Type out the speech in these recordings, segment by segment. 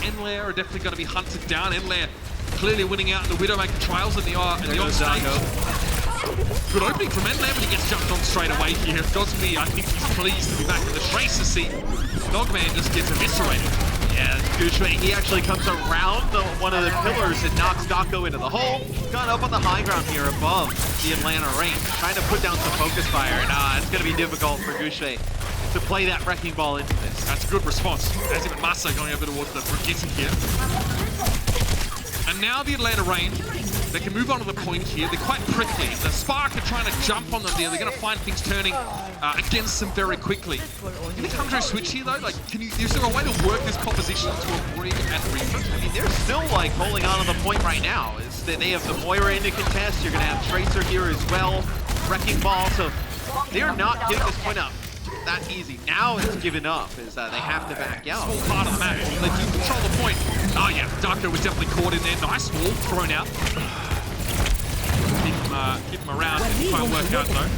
Enlair are definitely going to be hunted down. Enlair clearly winning out in the Widowmaker trials in the on stage. Good opening from Enlair, but he gets jumped on straight away here. Godsby, I think he's pleased to be back in the trace to see Dogman just gets eviscerated. Yeah, Gushui, he actually comes around one of the pillars and knocks Dako into the hole. Got up on the high ground here above the Atlanta range, trying to put down some focus fire. And it's going to be difficult for Gushui to play that wrecking ball into this. That's a good response. There's even Masa going over towards the Brigitte here. And now the Atlanta range, they can move on to the point here. They're quite prickly. The Spark are trying to jump on them there. They're going to find things turning against them very quickly. Can the Hangzhou switch here though? Like, is there a way to work this composition to a Brig and Reaper? I mean, they're still like holding on to the point right now. Is that they have the Moira in to contest. You're going to have Tracer here as well. Wrecking ball. So they're not getting this point up that easy. Now it's given up as they have to back out. Small part of the match. They do control the point. Oh yeah, Darko was definitely caught in there. Nice wall thrown out. Keep him around and try and work out though.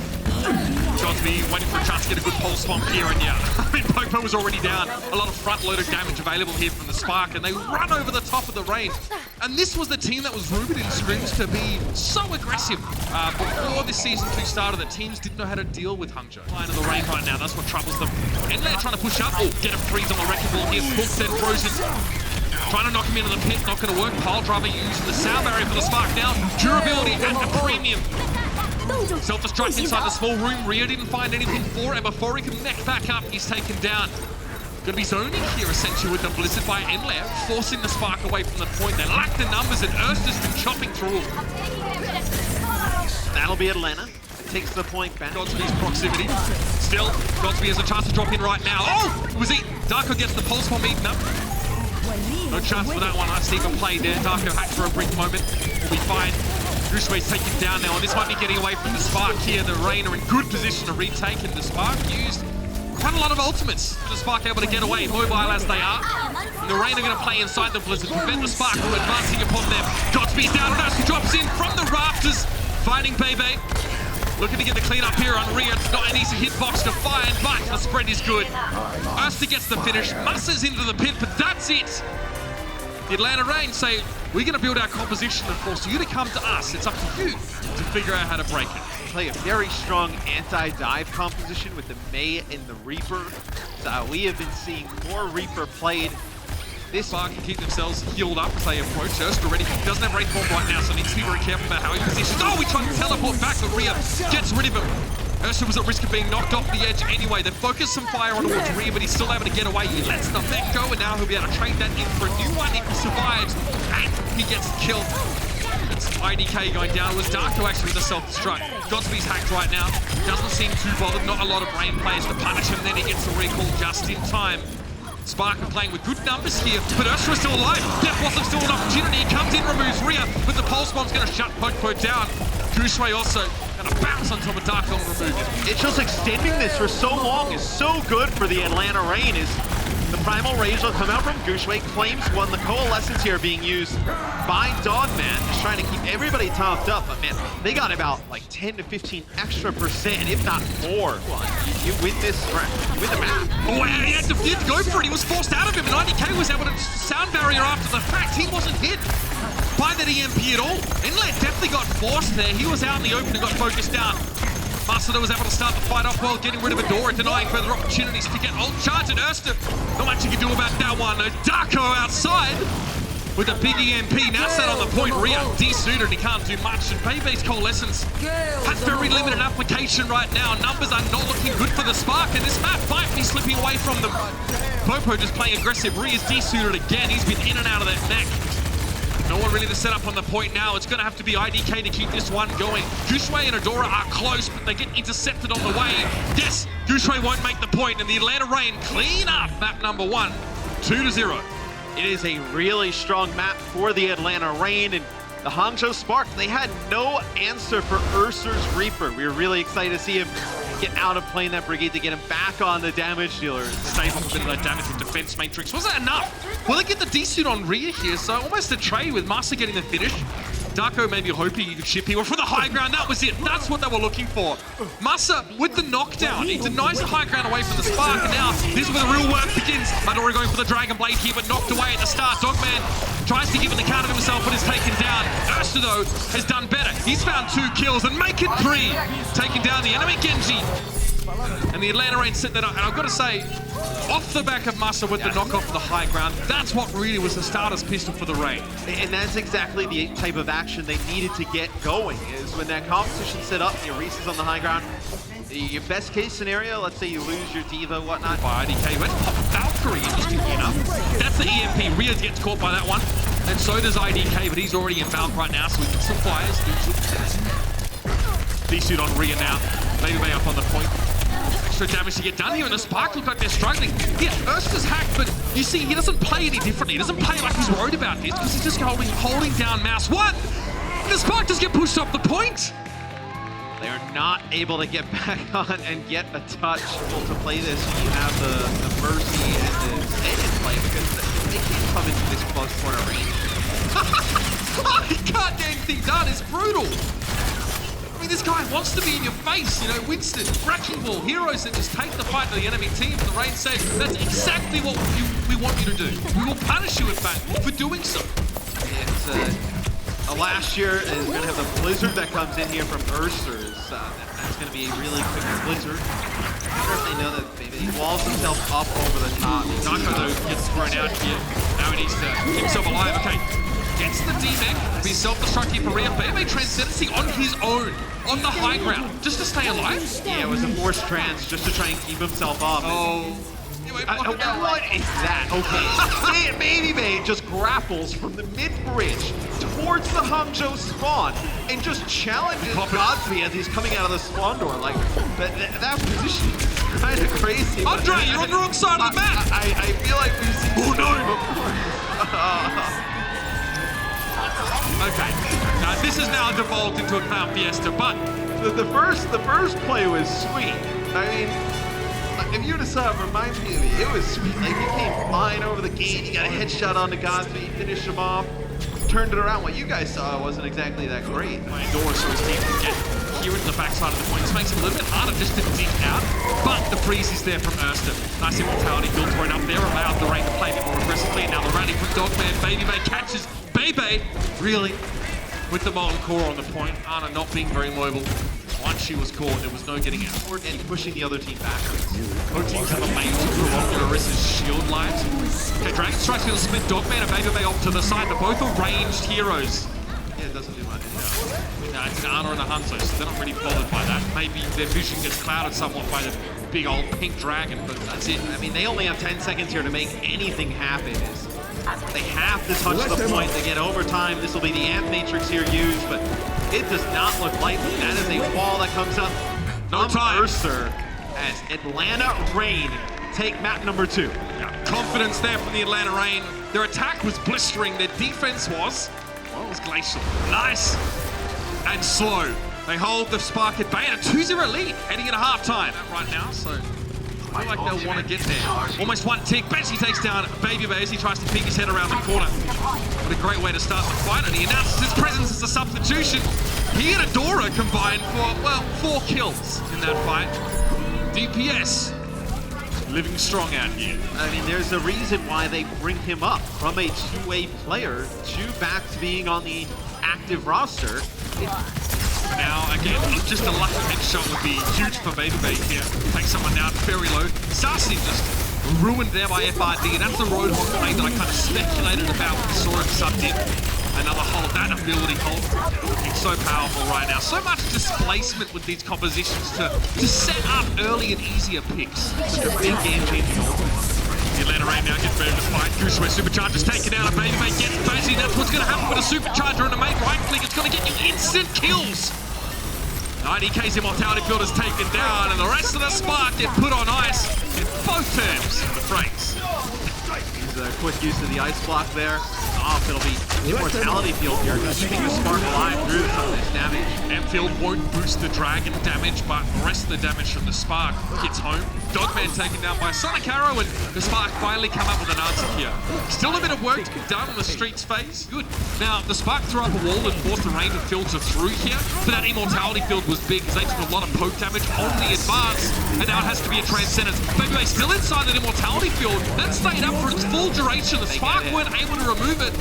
Godsby waiting for a chance to get a good pulse bomb here, and yeah, I mean, Popo was already down. A lot of front-loaded damage available here from the Spark, and they run over the top of the range. And this was the team that was rumored in scrims to be so aggressive. Before this Season 2 started, the teams didn't know how to deal with Hangzhou. Flying in the range right now, that's what troubles them. Enlair trying to push up. Oh, get a freeze on the wrecking ball here. Cook then frozen. Trying to knock him into the pit, not going to work. Pile driver using the sound barrier for the Spark now. Durability at a premium. Self-destruct inside the small room. Rhea didn't find anything for him. Before he can neck back up, he's taken down. Gonna be zoning here essentially with the Blizzard by Enlair, forcing the Spark away from the point. They lack the numbers and Ersta's been chopping through. That'll be Atlanta. It takes the point back. Godsby's proximity. Still, Godsby has a chance to drop in right now. Oh! Was he? Darko gets the pulse bomb eaten up. No chance for that one. I see him play there. Darko hacked for a brief moment. Will be fine. Gushui's taken down now, and this might be getting away from the Spark here. The Rain are in good position to retake, and the Spark used quite a lot of ultimates. The Spark able to get away, mobile as they are. And the Rain are going to play inside the Blizzard, prevent the Spark from advancing upon them. Godsby's down, and Ursa drops in from the rafters, finding Bebe. Looking to get the clean up here on Rhea. It's not an easy hitbox to find, but the spread is good. Ursa gets the finish, Mussa's into the pit, but that's it. The Atlanta Reign say, we're going to build our composition and force you to come to us. It's up to you to figure out how to break it. Play a very strong anti-dive composition with the Mei and the Reaper. So we have been seeing more Reaper played. This Spark can keep themselves healed up as they approach. Ursa already doesn't have Wraith Form right now, so needs to be very careful about how he positions. Oh, we tried to teleport back, but Rhea gets rid of him. Ursa was at risk of being knocked off the edge anyway. They focus some fire on towards Rhea, but he's still able to get away. He lets the mech go, and now he'll be able to trade that in for a new one if he survives. And he gets killed. It's IDK going down. It was Darko actually with a self-destruct. Godsby's hacked right now. Doesn't seem too bothered. Not a lot of Rain players to punish him. Then he gets the recall just in time. Spark are playing with good numbers here, but Ursa is still alive. Death Blossom still an opportunity. He comes in, removes Rhea, but the Pulse Bomb's going to shut Popo down. Gushui also going to bounce on top of Darko and remove it. It's just extending this for so long is so good for the Atlanta Reign. Is the Primal Rage will come out from Gushui, claims one. The Coalescence here being used by Dogman, just trying to keep everybody topped up. But man, they got about like 10 to 15 extra percent, if not more. You win this, you win the map. Oh, he had to go for it. He was forced out of him, and IDK was able to sound barrier after the fact. He wasn't hit by that EMP at all. Enlair definitely got forced there. He was out in the open and got focused down. Masada was able to start the fight off well, getting rid of Adora, denying further opportunities to get ult charge at Ersta. Not much you can do about that one. Darko outside with a big EMP. Now set on the point. Rhea desuited. He can't do much. And Bebe's Coalescence has very limited application right now. Numbers are not looking good for the Spark, and this map might be slipping away from them. Popo just playing aggressive. Rhea's desuited again. He's been in and out of that neck. No one really to set up on the point now. It's going to have to be IDK to keep this one going. Gushui and Adora are close, but they get intercepted on the way. Yes, Gushui won't make the point, and the Atlanta Reign clean up map number 1, 2-0. It is a really strong map for the Atlanta Reign, and the Hangzhou Spark, they had no answer for Ursa's Reaper. We were really excited to see him get out of playing that Brigade to get him back on the damage dealers. Save off a bit of that damage with defense matrix. Was that enough? Will they get the desuit on Rhea here? So almost a trade with Masa getting the finish. Darko maybe hoping he could chip here for the high ground. That was it. That's what they were looking for. Massa with the knockdown. He denies the high ground away from the Spark, and now this is where the real work begins. Adora going for the Dragon Blade here, but knocked away at the start. Dogman tries to give it the count of himself, but is taken down. Ursa, though, has done better. He's found 2 kills and make it 3. Taking down the enemy Genji. And the Atlanta Reign set that up. And I've got to say, off the back of Massa with the knockoff of the high ground, that's what really was the starter's pistol for the Reign. And that's exactly the type of action they needed to get going, is when that competition set up, your Reese's on the high ground, your best case scenario, let's say you lose your Diva, whatnot. By IDK, went pop Valkyrie, interestingly enough. That's the EMP. Rhea gets caught by that one. And so does IDK, but he's already in Valk right now, so he gets some flyers. D-suit on Rhea now. Baby Bay up on the point. Extra damage to get done here, and the Spark look like they're struggling. Yeah, Ursa's hacked, but you see, he doesn't play any differently. He doesn't play like he's worried about this, because he's just holding down mouse. What? The Spark just get pushed off the point. They are not able to get back on and get a touch to play this. You have the Mercy and the Zen in play, because they can't come into this close corner range. He can't get anything done. It's brutal. I mean, this guy wants to be in your face, you know, Winston, Wrecking Ball, heroes that just take the fight to the enemy team. The Reign says, that's exactly what we want you to do. We will punish you, in fact, for doing so. It's last year is going to have the blizzard that comes in here from Ursa. That's going to be a really quick blizzard. I wonder if they know that maybe he walls himself up over the top. Darko, though, gets thrown out here. Now he needs to keep himself alive. Okay. Gets the D-Mech, be self-destructive for Rhea. Baby Transcendency on his own, on the high ground, just to stay alive? Yeah, it was a forced trance just to try and keep himself up. Oh. What is that? Okay. Baby Bay just grapples from the mid-bridge towards the Hangzhou spawn and just challenges Godsby as he's coming out of the spawn door. Like, that position is kind of crazy. Andre, you're on the wrong side of the map! I feel like we've seen this before. Okay, now this has now devolved into a Clown Fiesta, but the first play was sweet. I mean, if you decide, reminds me of it, it was sweet. Like, he came flying over the gate, he got a headshot onto Godsby, finished him off, turned it around. What you guys saw wasn't exactly that great. Dora, so his team can get here into the backside of the point. This makes it a little bit harder just to dig out, but the freeze is there from Erster. Nice immortality build thrown up there, allowed the Reign to play a bit more aggressively. And now the rally from Dogman, Baby Bay catches Bebe, really, with the Molten Core on the point. Ana not being very mobile. Once she was caught, there was no getting out. And pushing the other team backwards. Both teams have a main to prolong Orisa's shield lives. Okay, Dragon Strike's going to split Dogman and Baby Bay off to the side, but both are ranged heroes. Yeah, it doesn't do much. No, it's an Ana and a Hangzhou, so they're not really bothered by that. Maybe their vision gets clouded somewhat by the big old pink dragon, but that's it. I mean, they only have 10 seconds here to make anything happen. They have to touch the point. They get overtime. This will be the Amp Matrix here used, but it does not look likely. That is a wall that comes up. No time. Ursa as Atlanta Reign take map number 2. Yeah, confidence there from the Atlanta Reign. Their attack was blistering. Their defense was, well, it was glacial. Nice and slow. They hold the Spark at bay and a 2-0 lead heading into halftime right now, so I feel like they'll want to get there. Almost one tick. Benji takes down Baby Bay as he tries to peek his head around the corner. What a great way to start the fight, and he announces his presence as a substitution. He and Adora combined for, well, 4 kills in that fight. DPS living strong out here. I mean, there's a reason why they bring him up from a 2-way player back to being on the active roster. Now, again, just a lucky headshot would be huge for Baby Bay here. Take someone down very low. Sassy just ruined there by FRD, and that's the Roadhog play that I kind of speculated about when we saw him subbed in. Another hold, that ability hold. It's so powerful right now. So much displacement with these compositions to set up early and easier picks. Such a big game-changing hold. The Atlanta Reign now gets ready to fight. Gushway Supercharger's taken out, and Baby Bay gets busy. That's what's going to happen with a Supercharger and a mate right click. It's going to get you instant kills. IDK's immortality field is taken down, and the rest of the Spark get put on ice in both terms of the phrase. He's quick use of the ice block there. Off, it'll be Immortality Field here, keeping the Spark alive through some of this damage. Field won't boost the Dragon damage, but the rest of the damage from the Spark hits home. Dogman taken down by Sonic Arrow, and the Spark finally come up with an answer here. Still a bit of work to be done on the Streets phase. Good. Now, the Spark threw up a wall and forced the Rain to filter through here, but that Immortality Field was big because they took a lot of poke damage on the advance, and now it has to be a Transcendence. Baby still inside that Immortality Field. That stayed up for its full duration. The Spark weren't able to remove it.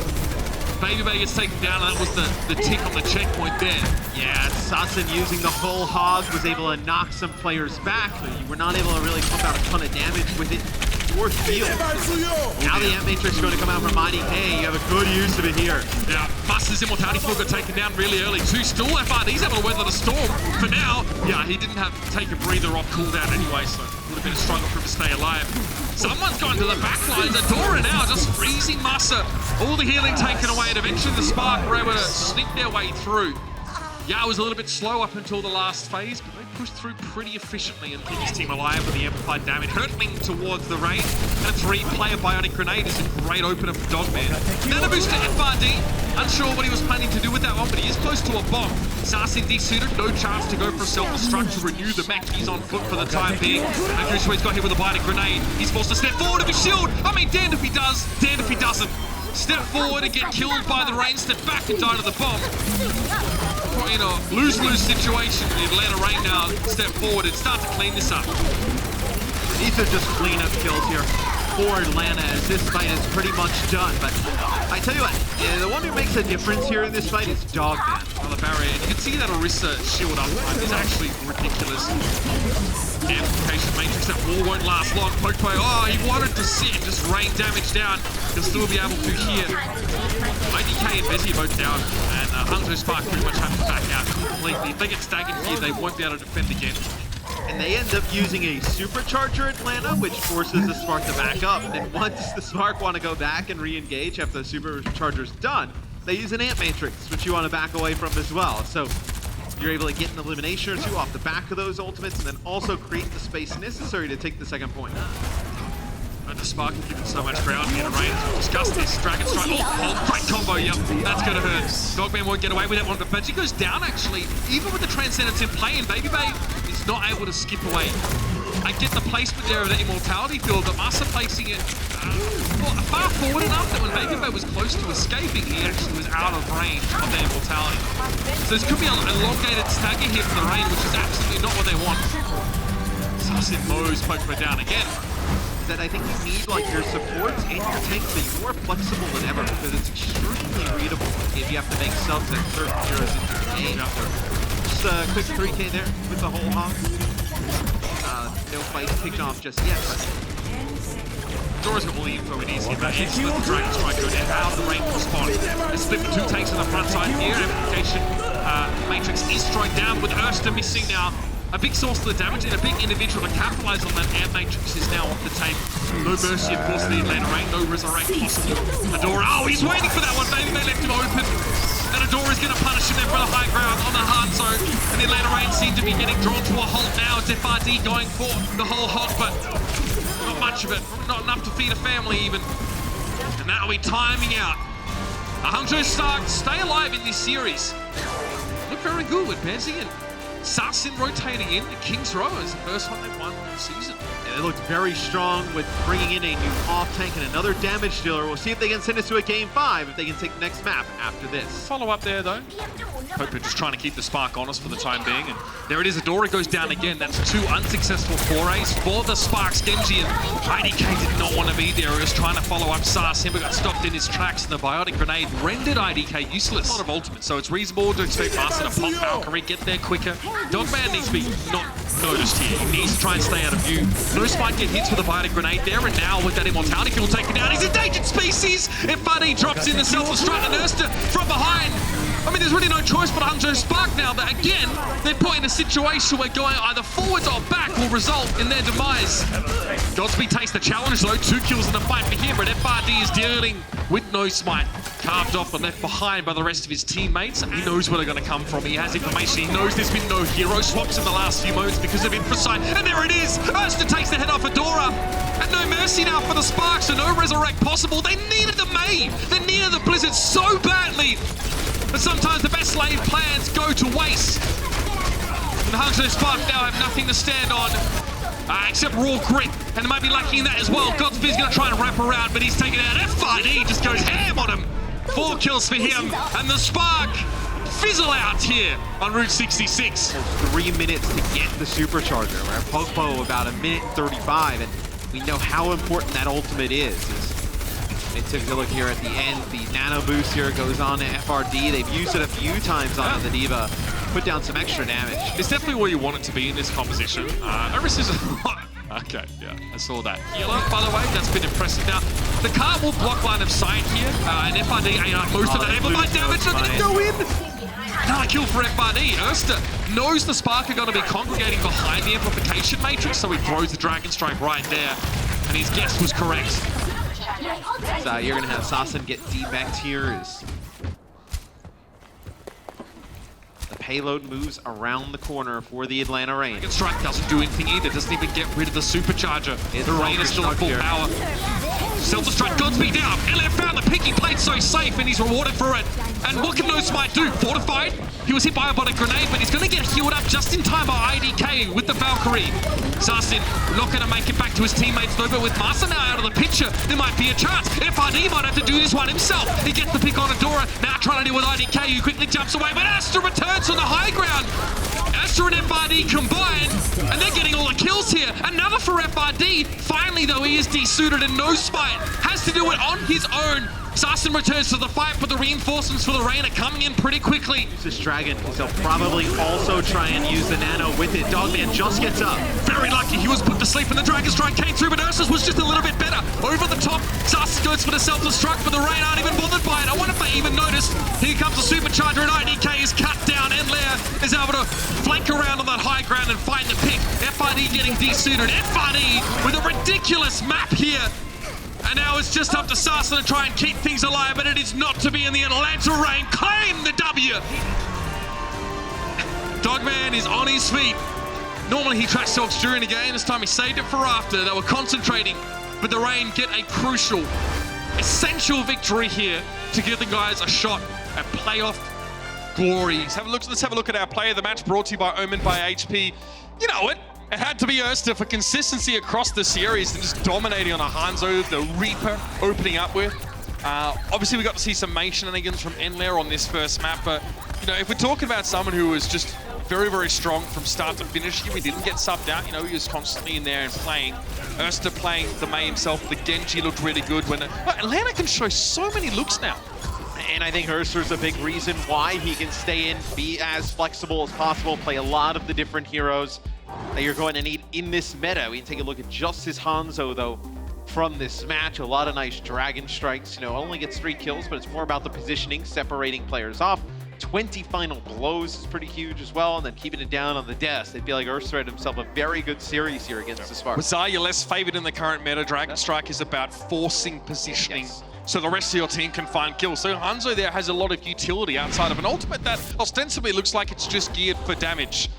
Baby gets taken down, and that was the tick on the checkpoint there. Yeah, Sassen using the whole hog was able to knock some players back, but you were not able to really pump out a ton of damage with it or field. Now the Ant Matrix is going to come out from IDK. You have a good use of it here. Yeah, Buster's Immortality Field got taken down really early too. Still FRD's able to weather the storm. For now, yeah, he didn't have to take a breather off cooldown anyway, so it would have been a struggle for him to stay alive. Someone's going to the back line. Adora now just freezing Massa. All the healing taken away, and eventually the Spark were able to sneak their way through. Yeah, it was a little bit slow up until the last phase, but they pushed through pretty efficiently and kept his team alive with the amplified damage, hurtling towards the Rain. And a 3-player Bionic Grenade is a great opener for Dogman. Nano boost to FRD. Unsure what he was planning to do with that one, but he is close to a bomb. Sarsin desuited, no chance to go for self-destruct to renew the mech. He's on foot for the time being. And Gushway's got hit with a Bionic Grenade. He's forced to step forward with his shield. I mean, damned if he does, damned if he doesn't. Step forward and get killed by the Rain, step back and die to the bomb. In a lose-lose situation, the Atlanta Rain now step forward and start to clean this up. These are just cleanup kills here for Atlanta, as this fight is pretty much done. But I tell you what, the one who makes a difference here in this fight is Dogman. On the barrier, and you can see that Orisa shield up is actually ridiculous. Amplification Matrix, that wall won't last long. Pokeplay, oh, he wanted to sit and just rain damage down. He'll still be able to hear. IDK and Bezzy are both down, and Hangzhou Spark pretty much have to back out completely. If they get staggered here, they won't be able to defend again. And they end up using a Supercharger Atlanta, which forces the Spark to back up. And then once the Spark want to go back and re-engage after the Supercharger's done, they use an Ant Matrix, which you want to back away from as well. So you're able to get an elimination or two off the back of those ultimates, and then also create the space necessary to take the second point. And the Spark has given so much ground here to Rain. We'll discuss this. Dragon Strike. Oh, great combo. Yep, that's going to hurt. Dogman won't get away with that one, but Benji goes down actually. Even with the Transcendence in play, and Baby Babe is not able to skip away. I get the placement there of the Immortality Field, but Massa placing it far forward enough that when Baby Babe was close to escaping, he actually was out of range of the Immortality. So this could be an elongated stagger here for the Rain, which is absolutely not what they want. Sasin mows Pokemon down again. That I think you need like your supports and your tanks to be more flexible than ever, because it's extremely readable if you have to make subs at certain heroes in your game. Just a quick 3K there with the whole hog. No fight kicked off just yet, but Dora's got all the info we need here, but it's let the Dragon Strike go down out of the range respond. They split the 2 tanks on the front side here. Amplification Matrix is thrown down with Erster missing now. A big source of the damage and a big individual to capitalize on that Ant Matrix is now off the table. No mercy, of course, for the Atlanta Rain. No resurrect possible. Adora, oh, he's waiting for that one, baby. They left him open. And Adora's going to punish him there for the high ground on the hard zone. And the Atlanta Rain seem to be getting drawn to a halt now. It's FRD going for the whole hog, but not much of it. Not enough to feed a family, even. And that'll be timing out. Hangzhou Stark stay alive in this series. Look very good with Bezzy and Sasin rotating in. The King's Row is the first one they've won all season. And they looked very strong with bringing in a new off-tank and another damage dealer. We'll see if they can send us to a Game 5, if they can take the next map after this. Follow up there, though. Hope just trying to keep the Spark honest for the time being. And there it is, Adora goes down again. That's 2 unsuccessful forays for the Sparks. Genji and IDK did not want to be there. He was trying to follow up Sasin, but got stopped in his tracks, and the Bionic Grenade rendered IDK useless. A lot of ultimates, so it's reasonable to expect Massa to pop Valkyrie, get there quicker. Dogman needs to be not noticed here. He needs to try and stay out of view. No Spike get hits with a Bionic Grenade there, and now with that Immortality Field taken down, he's an endangered species! FRD drops in the self-destruct and Erster from behind. I mean, there's really no choice but Hangzhou Spark now, that again, they're put in a situation where going either forwards or back will result in their demise. Godspeed takes the challenge though, 2 kills in the fight for him, but FRD is dealing with no smite. Carved off and left behind by the rest of his teammates, and he knows where they're going to come from. He has information, he knows there's been no hero swaps in the last few moments because of Infrasight, and there it is! Erster takes the head off Adora, and no mercy. Mercy now for the Sparks, so no resurrect possible. They needed the Mei. They needed the Blizzard so badly. But sometimes the best laid plans go to waste. And the Hangzhou Spark now have nothing to stand on. Except raw grit, and they might be lacking that as well. Godspeed's gonna try and wrap around, but he's taken out. FID just goes ham on him. 4 kills for him, and the Spark fizzle out here on Route 66. 3 minutes to get the supercharger. We're at Pogpo about 1:35, and we know how important that ultimate is. They took a look here at the end. The nano boost here goes on to FRD. They've used it a few times on the Diva. Put down some extra damage. It's definitely where you want it to be in this composition. Iris is okay, yeah, I saw that. Healer, by the way, that's been impressive. Now, the cart will block line of sight here, and FRD ate up most of that amplified damage. Not gonna go in. Another kill for FRD. Erster knows the Spark are gonna be congregating behind the amplification matrix, so he throws the Dragon Strike right there, and his guess was correct. So you're gonna have Sassen get debanked here as the payload moves around the corner for the Atlanta Reign. Dragon Strike doesn't do anything either, doesn't even get rid of the supercharger. The Reign is still at full power. Self-destruct, Godspeed down. LF found the pick, he played so safe and he's rewarded for it. And what can No Smite do? Fortified? He was hit by a botted grenade, but he's gonna get healed up just in time by IDK with the Valkyrie. Sassen not gonna make it back to his teammates though, but with Masa now out of the picture, there might be a chance. FRD might have to do this one himself. He gets the pick on Adora, now trying to deal with IDK, who quickly jumps away, but Astra returns on the high ground. Astra and FRD combine, and they're getting all the kills here. Another for FRD. Finally though, he is desuited and No Smite has to do it on his own. Sassen returns to the fight, but the reinforcements for the Reign are coming in pretty quickly. Use this Dragon, he'll probably also try and use the Nano with it. Dogman just gets up. Very lucky, he was put to sleep and the Dragon Strike came through, but Ursus was just a little bit better. Over the top, Sassen goes for the self-destruct, but the Reign aren't even bothered by it. I wonder if they even noticed. Here comes the supercharger and IDK is cut down, and Lair is able to flank around on that high ground and find the pick. FRD getting desuited. FRD with a ridiculous map here. And now it's just up to Sassen to try and keep things alive, but it is not to be in the Atlanta Reign. Claim the W! Dogman is on his feet. Normally he trash talks during the game. This time he saved it for after. They were concentrating, but the Reign get a crucial, essential victory here to give the guys a shot at playoff glory. Let's have a look at our player of the match, brought to you by Omen by HP. You know it. It had to be Erster for consistency across the series and just dominating on a Hangzhou, the Reaper opening up with. Obviously, we got to see some Mei shenanigans from Enlair on this first map, but you know, if we're talking about someone who was just very, very strong from start to finish, he didn't get subbed out. You know, he was constantly in there and playing. Erster playing the Mei himself. The Genji looked really good. When Atlanta can show so many looks now. And I think Erster's a big reason why he can stay in, be as flexible as possible, play a lot of the different heroes that you're going to need in this meta. We can take a look at just his Hangzhou, though, from this match. A lot of nice Dragon Strikes. You know, only gets 3 kills, but it's more about the positioning, separating players off. 20 final blows is pretty huge as well, and then keeping it down on the desk. They feel like Erster had himself a very good series here against the Spark. With Zarya less favored in the current meta, Dragon Strike is about forcing positioning. Yes. So the rest of your team can find kills. So Hangzhou there has a lot of utility outside of an ultimate that ostensibly looks like it's just geared for damage.